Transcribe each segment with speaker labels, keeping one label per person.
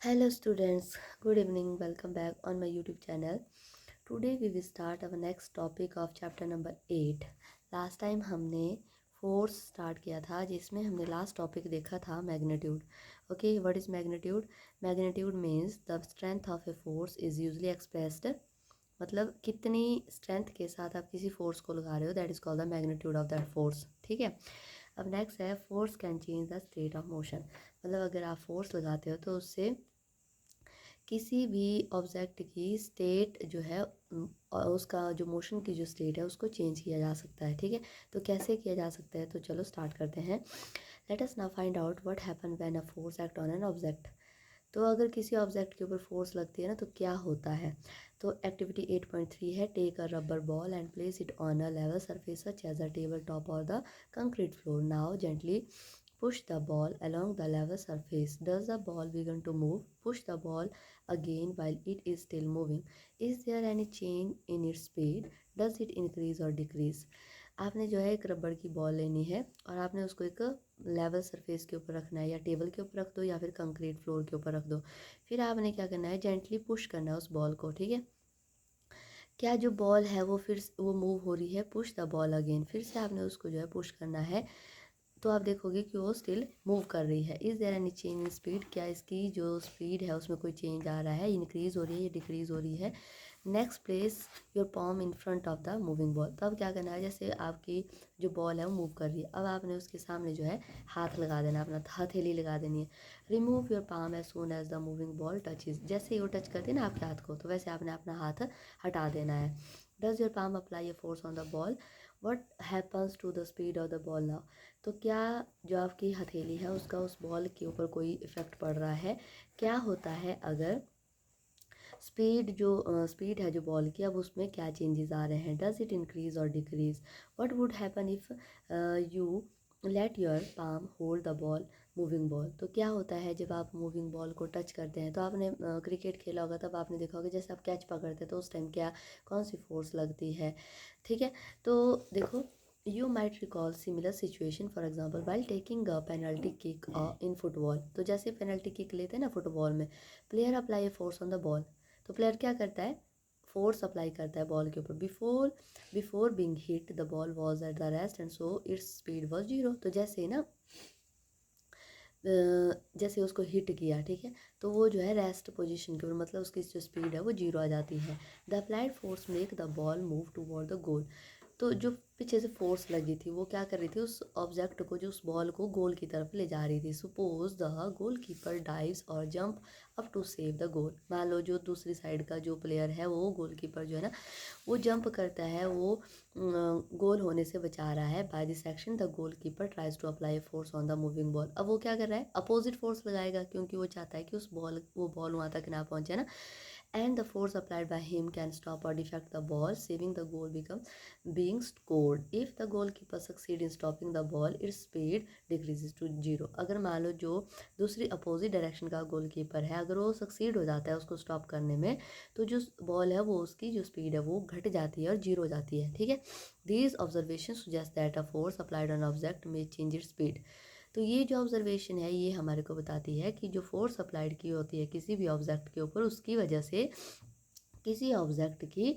Speaker 1: Hello students, good evening. Welcome back on my YouTube channel. Today we will start our next topic of chapter number 8. Last time हमने force start किया था जिसमें हमने last topic देखा था magnitude. Okay, what is magnitude? Magnitude means the strength of a force is usually expressed, मतलब कितनी strength के साथ आप किसी फोर्स को लगा रहे हो, that is called the magnitude of that force. ठीक है. अब नेक्स्ट है force can change the state of motion. मतलब अगर आप फोर्स लगाते हो तो उससे किसी भी ऑब्जेक्ट की स्टेट जो है उसका जो मोशन की जो स्टेट है उसको चेंज किया जा सकता है. ठीक है. तो कैसे किया जा सकता है, तो चलो स्टार्ट करते हैं. Let us now find out what happen when a force act on an object. तो अगर किसी ऑब्जेक्ट के ऊपर फोर्स लगती है ना तो क्या होता है. तो एक्टिविटी 8.3 है, take a rubber ball and place it on a level surface such as a table top और the concrete floor. Now gently push the ball along the level surface. Does the ball begin to move? Push the ball again while it is still moving. Is there any change in its speed? Does it increase or decrease? आपने जो है एक रबड़ की ball लेनी है और आपने उसको एक लेवल सरफेस के ऊपर रखना है, या टेबल के ऊपर रख दो या फिर कंक्रीट फ्लोर के ऊपर रख दो. फिर आपने क्या करना है, जेंटली पुश करना है उस बॉल को. ठीक है. क्या जो बॉल है वो फिर वो मूव हो रही है? Push the ball again. फिर से आपने उसको जो है पुश करना है तो आप देखोगे कि वो स्टिल मूव कर रही है. Is there any change in speed? क्या इसकी जो स्पीड है उसमें कोई चेंज आ रहा है, इंक्रीज़ हो रही है या डिक्रीज़ हो रही है. Next place your palm in front of the moving ball. तो अब क्या करना है, जैसे आपकी जो बॉल है वो मूव कर रही है, अब आपने उसके सामने जो है हाथ लगा देना, अपना हथेली लगा देनी है. Remove your palm as soon as the moving ball touches. जैसे ही वो टच करती है ना आपके हाथ को, तो वैसे आपने अपना हाथ हटा देना है. Does your palm apply a force on the ball? What happens to the speed of the ball now? तो क्या जो आपकी हथेली है उसका उस बॉल के ऊपर कोई इफ़ेक्ट पड़ रहा है? क्या होता है अगर स्पीड है जो बॉल की, अब उसमें क्या चेंजेस आ रहे हैं? डज इट इंक्रीज और decrease? What would happen if you let your palm hold the ball moving ball? तो क्या होता है जब आप मूविंग बॉल को टच करते हैं? तो आपने क्रिकेट खेला होगा, तब आपने देखा होगा जैसे आप कैच पकड़ते हैं तो उस टाइम क्या कौन सी फोर्स लगती है. ठीक है. तो देखो, you might recall similar situation for example while taking a penalty kick in football. तो जैसे पेनल्टी किक लेते हैं ना फुटबॉल में, player apply a force on the ball. तो प्लेयर क्या करता है, फोर्स अप्लाई करता है बॉल के ऊपर. Before being hit the ball was at the rest and so its speed was zero. तो जैसे ना जैसे उसको हिट किया, ठीक है, तो वो जो है रेस्ट पोजीशन के ऊपर, मतलब उसकी जो स्पीड है वो जीरो आ जाती है. The applied force make the ball move toward the goal. तो जो पीछे से फोर्स लगी थी वो क्या कर रही थी, उस ऑब्जेक्ट को, जो उस बॉल को गोल की तरफ ले जा रही थी. Suppose the goal keeper dives और jump up to save the goal. मान लो जो दूसरी साइड का जो प्लेयर है, वो गोल कीपर जो है ना, वो जंप करता है, वो गोल होने से बचा रहा है. By this action the goal keeper tries to apply force on the moving ball. अब वो क्या कर रहा है, अपोजिट फोर्स लगाएगा, क्योंकि वो चाहता है कि वो बॉल वहाँ तक ना पहुँचे ना. And the force applied by him can stop और defect the ball, saving the goal become being scored. If the goalkeeper succeed in stopping the ball, its speed decreases to zero. अगर मान लो जो दूसरी अपोजिट डायरेक्शन का goalkeeper है, अगर वो सक्सीड हो जाता है उसको स्टॉप करने में, तो जो बॉल है वो उसकी जो स्पीड है वो घट जाती है और जीरो हो जाती है. ठीक है. These observations suggest that a force applied on object may change its speed. तो ये जो ऑब्जर्वेशन है ये हमारे को बताती है कि जो फोर्स अप्लाइड की होती है किसी भी ऑब्जेक्ट के ऊपर, उसकी वजह से किसी ऑब्जेक्ट की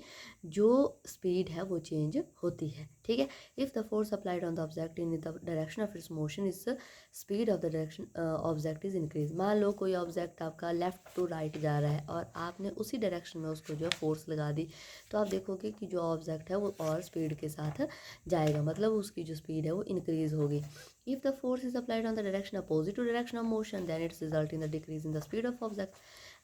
Speaker 1: जो स्पीड है वो चेंज होती है. ठीक है. If the force applied on the object in the direction of its motion is speed of the direction object is increase. मान लो कोई ऑब्जेक्ट आपका लेफ्ट टू राइट जा रहा है और आपने उसी डायरेक्शन में उसको जो फोर्स लगा दी, तो आप देखोगे कि जो ऑब्जेक्ट है वो और स्पीड के साथ जाएगा, मतलब उसकी जो स्पीड है वो इंक्रीज होगी. If the force is applied on the direction opposite to direction of motion then it's result in the decrease in the speed of object.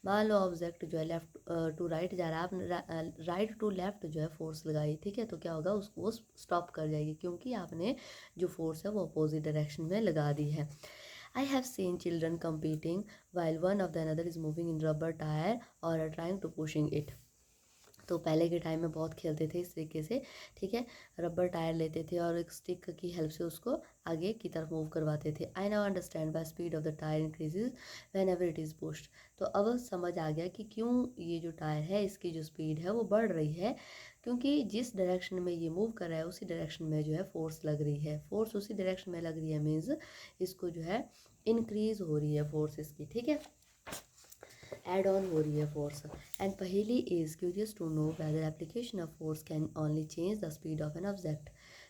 Speaker 1: मान लो ऑब्जेक्ट जो है लेफ्ट टू राइट जा रहा है, आपने राइट टू लेफ्ट जो है फोर्स लगाई, ठीक है, तो क्या होगा, उसको वो स्टॉप कर जाएगी, क्योंकि आपने जो फोर्स है वो अपोजिट डायरेक्शन में लगा दी है. I have seen children competing while one of the another is moving in rubber tire or are trying to pushing it. तो पहले के टाइम में बहुत खेलते थे इस तरीके से. ठीक है. रबर टायर लेते थे और एक स्टिक की हेल्प से उसको आगे की तरफ मूव करवाते थे. I now understand by speed of the tyre increases when ever it is pushed. तो अब समझ आ गया कि क्यों ये जो टायर है इसकी जो स्पीड है वो बढ़ रही है, क्योंकि जिस डायरेक्शन में ये मूव कर रहा है उसी डायरेक्शन में जो है फोर्स लग रही है. फोर्स उसी डायरेक्शन में लग रही है मीन्स इसको जो है इंक्रीज हो रही है फोर्स इसकी. ठीक है. एड ऑन हो रही है force. And Paheli is curious to know whether application of force can only change the speed of an object.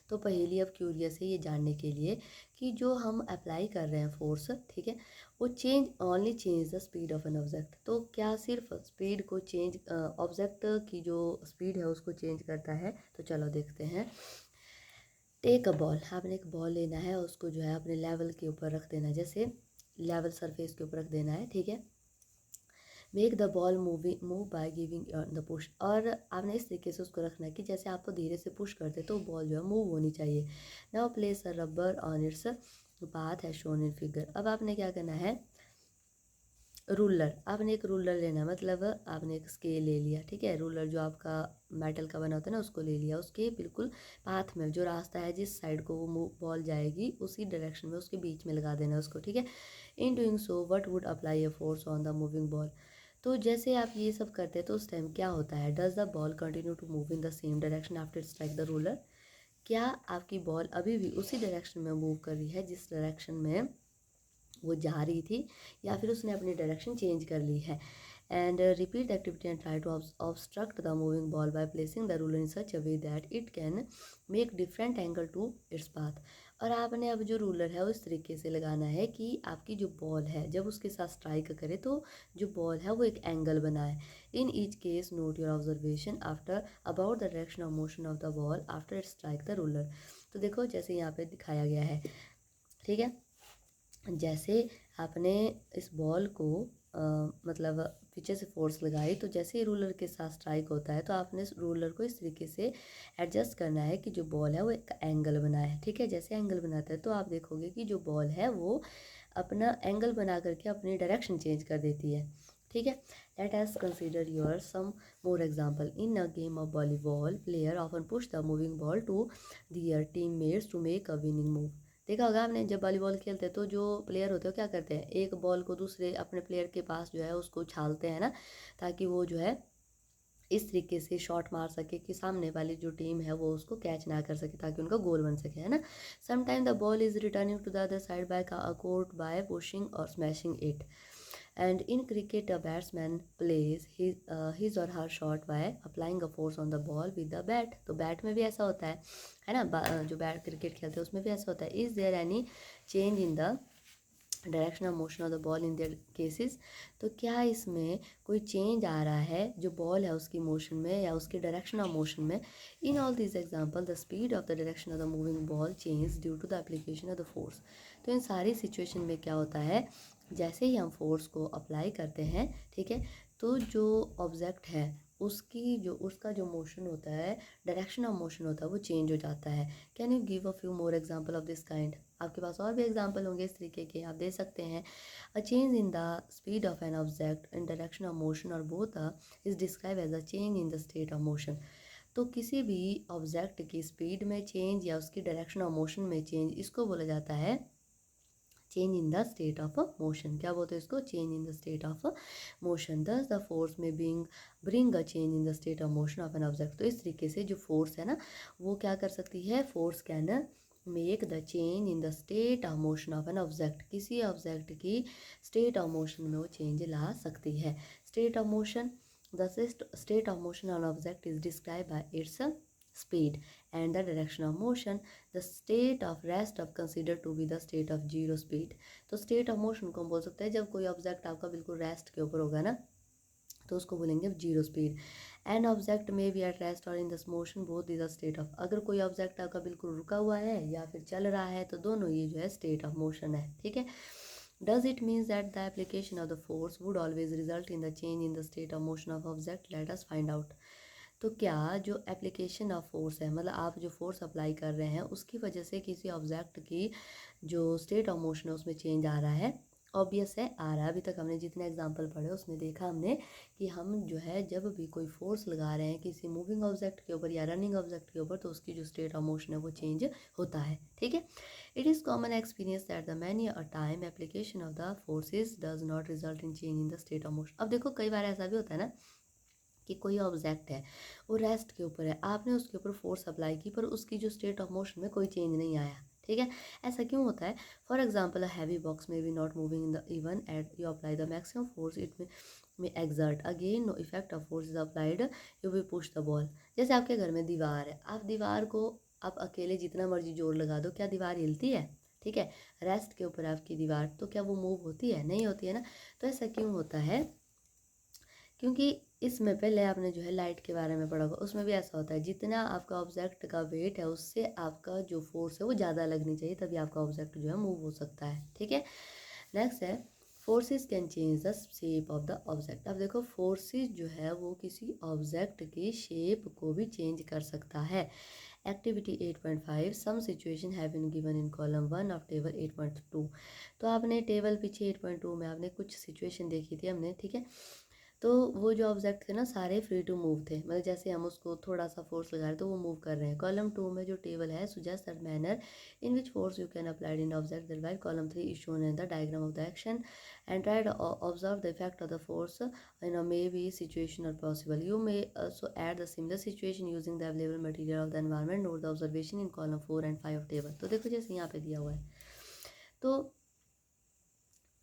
Speaker 1: तो पहेली अब क्यूरियस है ये जानने के लिए कि जो हम अप्लाई कर रहे हैं फोर्स, ठीक है, वो change the speed of an object. तो क्या सिर्फ स्पीड को चेंज, ऑब्जेक्ट की जो स्पीड है उसको चेंज करता है? तो चलो देखते हैं। टेक अ बॉल, आपने एक बॉल लेना है, उसको जो है अपने लेवल के ऊपर रख देना है, जैसे लेवल सरफेस के ऊपर रख देना है, ठीक है। Make the ball move by giving the push, और आपने इस तरीके से उसको रखना है कि जैसे आपको धीरे से पुश करते तो बॉल जो है मूव होनी चाहिए। Now place a rubber on its path है शोन इन फिगर। अब आपने क्या करना है, रूलर, आपने एक रूलर लेना, मतलब आपने एक स्केल ले लिया, ठीक है, रूलर जो आपका मेटल का बना होता है ना उसको ले लिया, उसके बिल्कुल पाथ में जो रास्ता है जिस साइड को वो बॉल जाएगी उसी डायरेक्शन में उसके बीच में लगा देना उसको, ठीक है। In doing so what would apply a force on the moving ball. तो जैसे आप ये सब करते हैं तो उस टाइम क्या होता है, does the ball continue to move in the same direction after strike the ruler. क्या आपकी बॉल अभी भी उसी डायरेक्शन में मूव कर रही है जिस डायरेक्शन में वो जा रही थी, या फिर उसने अपनी डायरेक्शन चेंज कर ली है। And repeat the activity and try to obstruct the moving ball by placing the ruler in such a way that it can make different angle to its path. और आपने अब जो रूलर है उस तरीके से लगाना है कि आपकी जो बॉल है जब उसके साथ स्ट्राइक करे तो जो बॉल है वो एक एंगल बनाए। In each case not your observation after about the direction of motion of the ball after it strike the ruler. तो देखो जैसे यहाँ पे दिखाया गया है, ठीक है, जैसे आपने इस बॉल को मतलब पीछे से फोर्स लगाई तो जैसे ही रूलर के साथ स्ट्राइक होता है तो आपने इस रूलर को इस तरीके से एडजस्ट करना है कि जो बॉल है वो एक एंगल बनाए, ठीक है। जैसे एंगल बनाता है तो आप देखोगे कि जो बॉल है वो अपना एंगल बना करके अपनी डायरेक्शन चेंज कर देती है, ठीक है। Let us consider your some more example. In a game of volleyball player often push the moving ball to their teammates to make a winning move. देखा होगा आपने, जब वॉलीबॉल खेलते हैं तो जो प्लेयर होते हैं क्या करते हैं, एक बॉल को दूसरे अपने प्लेयर के पास जो है उसको उछालते हैं ना, ताकि वो जो है इस तरीके से शॉट मार सके कि सामने वाली जो टीम है वो उसको कैच ना कर सके, ताकि उनका गोल बन सके, है ना। Sometime the ball is returning to the other side by a court by pushing और smashing it. And in cricket, a batsman plays his or her shot by applying a force on the ball with the bat. तो bat में भी ऐसा होता है ना, जो bat cricket खेलते हैं उसमें भी ऐसा होता है। Is there any change in the direction of motion of the ball in their cases. तो क्या इसमें कोई चेंज आ रहा है जो बॉल है उसकी मोशन में या उसके डायरेक्शन ऑफ मोशन में। In all this example the speed of the direction of the moving ball change due to the application of the force. तो इन सारी सिचुएशन में क्या होता है, जैसे ही हम फोर्स को अप्लाई करते हैं, ठीक है, तो जो ऑब्जेक्ट है उसका जो मोशन होता है, डायरेक्शन ऑफ मोशन होता है वो चेंज हो जाता है। Can you give a few more example of this kind. आपके पास और भी एग्जांपल होंगे इस तरीके के, आप दे सकते हैं। A change in the speed of an object in direction of motion और both is describe as a change in the state of motion. तो किसी भी ऑब्जेक्ट की स्पीड में चेंज या उसकी डायरेक्शन ऑफ मोशन में चेंज, इसको बोला जाता है change in the state of motion. क्या बोलते हैं इसको, change in the state of motion. दस द फोर्स में bring a change in the state of motion of an object. तो इस तरीके से जो फोर्स है ना वो क्या कर सकती है, force can make the change in the state of motion of an object. किसी ऑब्जेक्ट की स्टेट ऑफ मोशन में वो चेंज ला सकती है। State of motion, the state of motion on object is describe by it's speed and the direction of motion. The state of rest of considered to be the state of zero speed. तो state of motion को हम बोल सकते हैं जब कोई object आपका बिल्कुल रेस्ट के ऊपर होगा ना तो उसको बोलेंगे जीरो स्पीड। एन ऑब्जेक्ट में बी एट रेस्ट और in this motion both is a state of. अगर कोई ऑब्जेक्ट आपका बिल्कुल रुका हुआ है या फिर चल रहा है तो दोनों ये जो है स्टेट ऑफ मोशन है, ठीक है। Does it mean that the application of the force would always result in the change in the state of motion of object? Let us find out. तो क्या जो एप्लीकेशन ऑफ फोर्स है, मतलब आप जो फोर्स अप्लाई कर रहे हैं उसकी वजह से किसी ऑब्जेक्ट की जो स्टेट ऑफ मोशन है उसमें चेंज आ रहा है? ऑब्वियस है आ रहा है। अभी तक हमने जितने एग्जांपल पढ़े उसमें देखा हमने कि हम जो है जब भी कोई फोर्स लगा रहे हैं किसी मूविंग ऑब्जेक्ट के ऊपर या रनिंग ऑब्जेक्ट के ऊपर तो उसकी जो स्टेट ऑफ मोशन है वो चेंज होता है, ठीक है। It is common experience that the many a time application of the forces does not result in change in the state of motion. अब देखो कई बार ऐसा भी होता है ना कि कोई ऑब्जेक्ट है वो रेस्ट के ऊपर है, आपने उसके ऊपर फोर्स अप्लाई की पर उसकी जो स्टेट ऑफ मोशन में कोई चेंज नहीं आया, ठीक है। ऐसा क्यों होता है? For example, a heavy box may be not moving in the even at you apply the maximum force it may exert again no effect of force is applied, you will push the ball। जैसे आपके घर में दीवार है, आप दीवार को आप अकेले जितना मर्जी जोर लगा दो, क्या दीवार हिलती है? ठीक है। रेस्ट के ऊपर आपकी दीवार, तो क्या वो मूव होती है? नहीं होती है ना। तो ऐसा क्यों होता है? क्योंकि इसमें पहले आपने जो है लाइट के बारे में पढ़ा होगा, उसमें भी ऐसा होता है, जितना आपका ऑब्जेक्ट का वेट है उससे आपका जो फोर्स है वो ज़्यादा लगनी चाहिए, तभी आपका ऑब्जेक्ट जो है मूव हो सकता है। ठीक है। नेक्स्ट है, forces can change the shape of the object. अब देखो, फोर्सेस जो है वो किसी ऑब्जेक्ट की शेप को भी चेंज कर सकता है। Activity 8.5, some situation have been given in column 1 of table 8.2। तो आपने टेबल पीछे 8.2 में आपने कुछ सिचुएशन देखी थी हमने, ठीक है। तो वो जो ऑब्जेक्ट थे ना, सारे फ्री टू मूव थे, मतलब जैसे हम उसको थोड़ा सा फोर्स लगा रहे तो वो मूव कर रहे हैं। कॉलम 2 में जो टेबल है, suggest that manner in which force you can applied in object that while column 3 is shown in the diagram of the action and try to observe the effect of the force in a may be situation और possible. You may also add the similar situation using the available material of the environment। note the observation in column 4 and 5 of table। तो देखो, जैसे यहाँ पे दिया हुआ है, तो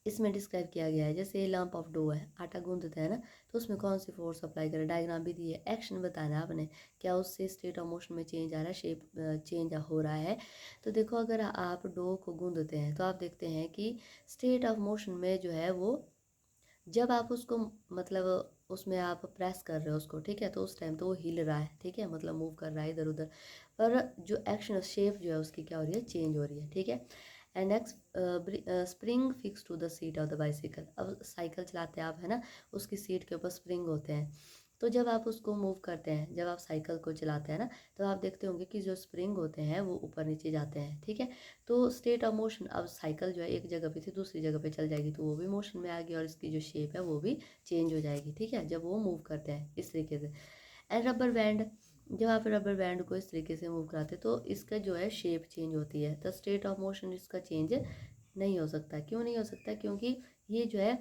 Speaker 1: इसमें डिस्क्राइब किया गया है, जैसे लंप ऑफ डो है, आटा गूंदते हैं ना, तो उसमें कौन सी फोर्स अप्लाई करें, डायग्राम भी दी है, एक्शन बताना है आपने, क्या उससे स्टेट ऑफ मोशन में चेंज आ रहा है, शेप चेंज हो रहा है। तो देखो, अगर आप डो को गूंदते हैं तो आप देखते हैं कि स्टेट ऑफ मोशन में जो है वो, जब आप उसको मतलब उसमें आप प्रेस कर रहे हो उसको, ठीक है, तो उस टाइम तो वो हिल रहा है, ठीक है, मतलब मूव कर रहा है इधर उधर, पर जो एक्शन शेप जो है उसकी क्या हो रही है, चेंज हो रही है। ठीक है। And next, spring fix to the seat of the bicycle. अब साइकिल चलाते हैं आप, है ना, उसकी सीट के ऊपर स्प्रिंग होते हैं, तो जब आप उसको मूव करते हैं, जब आप साइकिल को चलाते हैं ना, तो आप देखते होंगे कि जो स्प्रिंग होते हैं वो ऊपर नीचे जाते हैं। ठीक है। तो स्टेट ऑफ मोशन, अब साइकिल जो है एक जगह पे थी दूसरी जगह पे चल जाएगी, तो वो भी मोशन में आएगी और इसकी जो शेप है वो भी चेंज हो जाएगी। ठीक है, जब वो मूव करते हैं इस तरीके से। एंड रबर बैंड, जब आप रबर बैंड को इस तरीके से मूव कराते तो इसका जो है शेप चेंज होती है, तो स्टेट ऑफ मोशन इसका चेंज नहीं हो सकता। क्यों नहीं हो सकता? क्योंकि ये जो है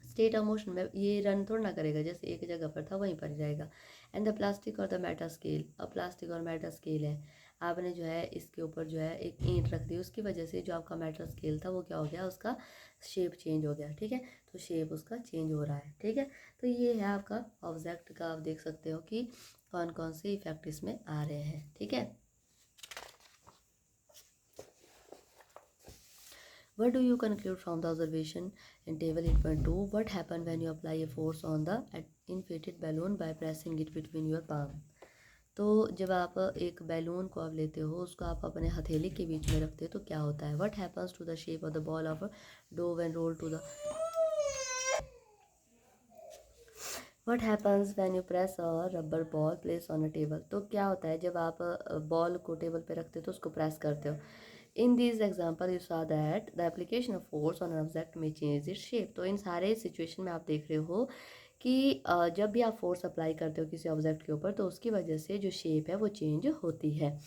Speaker 1: स्टेट ऑफ मोशन में ये रन थोड़ा ना करेगा, जैसे एक जगह पर था वहीं पर जाएगा। एंड द प्लास्टिक और द मेटा स्केल, अब प्लास्टिक और मेटा स्केल है, आपने जो है इसके ऊपर जो है एक ईंट रख दी, उसकी वजह से जो आपका मेटा स्केल था वो क्या हो गया, उसका शेप चेंज हो गया। ठीक है, तो शेप उसका चेंज हो रहा है। ठीक है, तो ये है आपका ऑब्जेक्ट का, आप देख सकते हो कि कौन कौन से इफेक्ट इसमें आ रहे हैं। ठीक है। What do you conclude from the observation in table 8.2? What happen when you apply a force on the inflated balloon by pressing it between your palm? तो जब आप एक बैलून को आप लेते हो, उसको आप अपने हथेली के बीच में रखते हो तो क्या होता है? What happens to the shape of the ball of dough when rolled to the What happens when you press a rubber ball placed on a table? तो क्या होता है जब आप बॉल को टेबल पे रखते हो तो उसको प्रेस करते हो। In this example you saw that the application of force on an object में चेंज इट्स शेप। तो इन सारे सिचुएशन में आप देख रहे हो कि जब भी आप फोर्स अप्लाई करते हो किसी ऑब्जेक्ट के ऊपर तो उसकी वजह से जो शेप है वो चेंज होती है।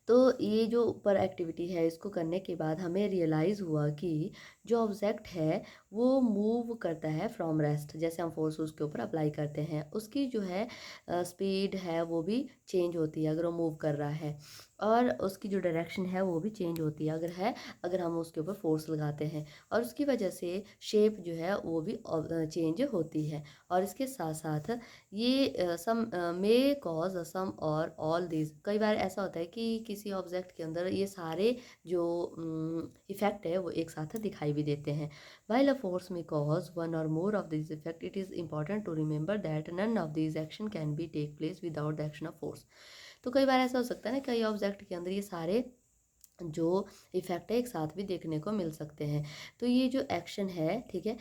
Speaker 1: तो ये जो ऊपर एक्टिविटी है इसको करने के बाद हमें रियलाइज़ हुआ कि जो ऑब्जेक्ट है वो मूव करता है फ्रॉम रेस्ट, जैसे हम फोर्स उसके ऊपर अप्लाई करते हैं उसकी जो है स्पीड है वो भी चेंज होती है अगर वो मूव कर रहा है, और उसकी जो डायरेक्शन है वो भी चेंज होती है अगर हम उसके ऊपर फोर्स लगाते हैं, और उसकी वजह से शेप जो है वो भी चेंज होती है। और इसके साथ साथ ये सम मे कॉज सम और ऑल दिस, कई बार ऐसा होता है कि किसी ऑब्जेक्ट के अंदर ये सारे जो इफेक्ट है वो एक साथ दिखाई भी देते हैं। while a force may cause one or more of these effect, it is important to remember that none of these action can be take place without the action of force। तो कई बार ऐसा हो सकता है ना, कई ऑब्जेक्ट के अंदर ये सारे जो इफ़ेक्ट है एक साथ भी देखने को मिल सकते हैं। तो ये जो एक्शन है, ठीक है,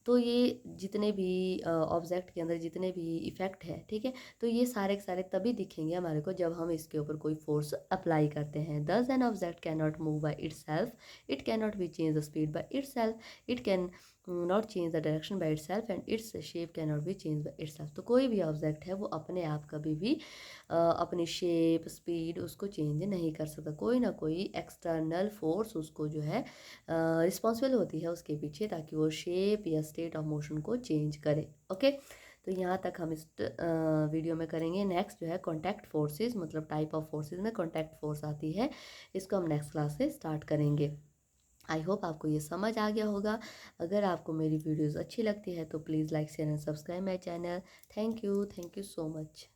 Speaker 1: तो ये जितने भी ऑब्जेक्ट के अंदर जितने भी इफ़ेक्ट है, ठीक है, तो ये सारे के सारे तभी दिखेंगे हमारे को जब हम इसके ऊपर कोई फोर्स अप्लाई करते हैं। दस an object can not move by it self, it can not be change the speed by it self, it can not change the direction by it self and its shape can not be change by it self. तो कोई भी object है वो अपने आप कभी भी अपनी शेप स्पीड उसको चेंज नहीं कर सकता, कोई ना कोई एक्सटर्नल फोर्स उसको जो है रिस्पॉन्सिबल होती है उसके पीछे, ताकि वो शेप या स्टेट ऑफ मोशन को चेंज करे। ओके, तो तो यहाँ तक हम इस वीडियो में करेंगे। नेक्स्ट जो है कॉन्टैक्ट फोर्सेस, मतलब टाइप ऑफ फोर्सेस में कॉन्टैक्ट फोर्स आती है, इसको हम नेक्स्ट क्लास से स्टार्ट करेंगे। आई होप आपको ये समझ आ गया होगा। अगर आपको मेरी वीडियोस अच्छी लगती है तो please like share and subscribe my channel. Thank you so much.